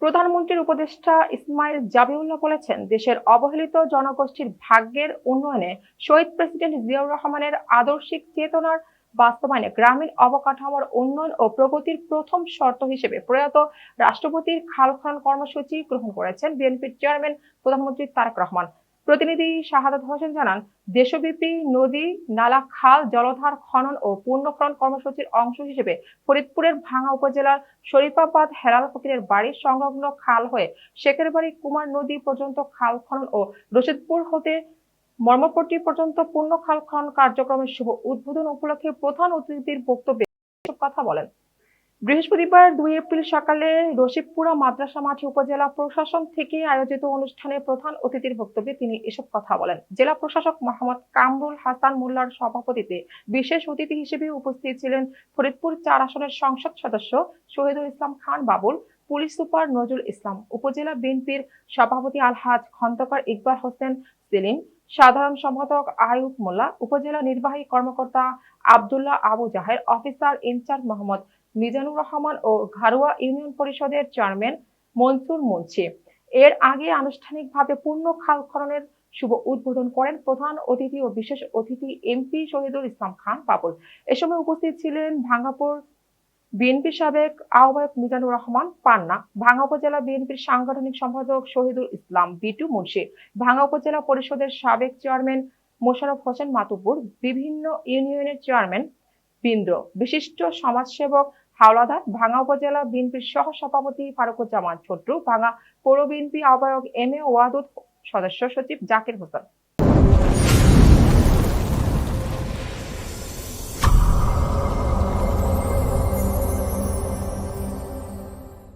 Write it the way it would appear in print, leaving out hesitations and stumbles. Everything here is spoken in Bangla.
প্রধানমন্ত্রীর উপদেষ্টা ইসমাইল জাবিউল্লাহ বলেছেন, দেশের অবহেলিত জনগোষ্ঠীর ভাগ্যের উন্নয়নে শহীদ প্রেসিডেন্ট জিয়াউর রহমানের আদর্শিক চেতনার বাস্তবায়নে গ্রামীণ অবকাঠামোর উন্নয়ন ও প্রগতির প্রথম শর্ত হিসেবে প্রয়াত রাষ্ট্রপতির খাল খনন কর্মসূচি গ্রহণ করেছেন বিএনপির চেয়ারম্যান প্রধানমন্ত্রী তারেক রহমান। প্রতিনিধি শাহাদাত হোসেন জানান, দেশব্যাপী নদী, নালা, খাল, জলধার খনন ও পুনর্খনন কর্মসূচির অংশ হিসেবে ফরিদপুরের ভাঙ্গা উপজেলার শরীফাবাদ হেলাল ফকিরের বাড়ি সংলগ্ন খাল হয়ে শেখের বাড়ি কুমার নদী পর্যন্ত খাল খনন ও রশিদপুর হতে মর্মপট্টি পর্যন্ত পূর্ণ খাল খনন কার্যক্রমের শুভ উদ্বোধন উপলক্ষে প্রধান অতিথির বক্তব্যে এসব কথা বলেন। বৃহস্পতিবার 2 এপ্রিল সকালে রশিদপুরা মাদ্রাসা মাঠে উপজেলা প্রশাসন থেকে আয়োজিত অনুষ্ঠানে প্রধান অতিথির বক্তব্যে তিনি এসব কথা বলেন। জেলা প্রশাসক মোহাম্মদ কামরুল হাসান মোল্লার সভাপতিত্বে বিশেষ অতিথি হিসেবে উপস্থিত ছিলেন ফরিদপুর 4 আসনের সংসদ সদস্য শহীদুল ইসলাম খান বাবুল, পুলিশ সুপার নজরুল ইসলাম, উপজেলা বিএনপির সভাপতি আলহাজ খন্দকার ইকবাল হোসেন সেলিম, সাধারণ সম্পাদক আয়ুব মোল্লা, উপজেলা নির্বাহী কর্মকর্তা আব্দুল্লাহ আবু জাহের, অফিসার ইনচার্জ মোহাম্মদ মিজানুর রহমান ও ঘারুয়া ইউনিয়ন পরিষদের চেয়ারম্যান মনসুর মুন্সি। এর আগে আনুষ্ঠানিকভাবে পূর্ণ খাল খননের শুভ উদ্বোধন করেন প্রধান অতিথি ও বিশেষ অতিথি এমপি শহীদুল ইসলাম খান বাবুল। এ সময় উপস্থিত ছিলেন ভাঙ্গাপুর বিএনপি সাবেক আহ্বায়ক মিজানুর রহমান পান্না, ভাঙ্গা উপজেলা বিএনপির সাংগঠনিক সম্পাদক শহীদুল ইসলাম বিটু মুন্সি, ভাঙ্গা উপজেলা পরিষদের সাবেক চেয়ারম্যান মোশাররফ হোসেন মাতুব্বর, বিভিন্ন ইউনিয়নের চেয়ারম্যান বৃন্দ, বিশিষ্ট সমাজসেবক হাওলাদার, ভাঙ্গা উপজেলা বিএনপির সহ সভাপতি ফারুকুজ্জামান ছোট্টু, ভাঙ্গা পৌর বিএনপি আহ্বায়ক এম এ ওয়াদুদ, সদস্য সচিব জাকির হোসেন।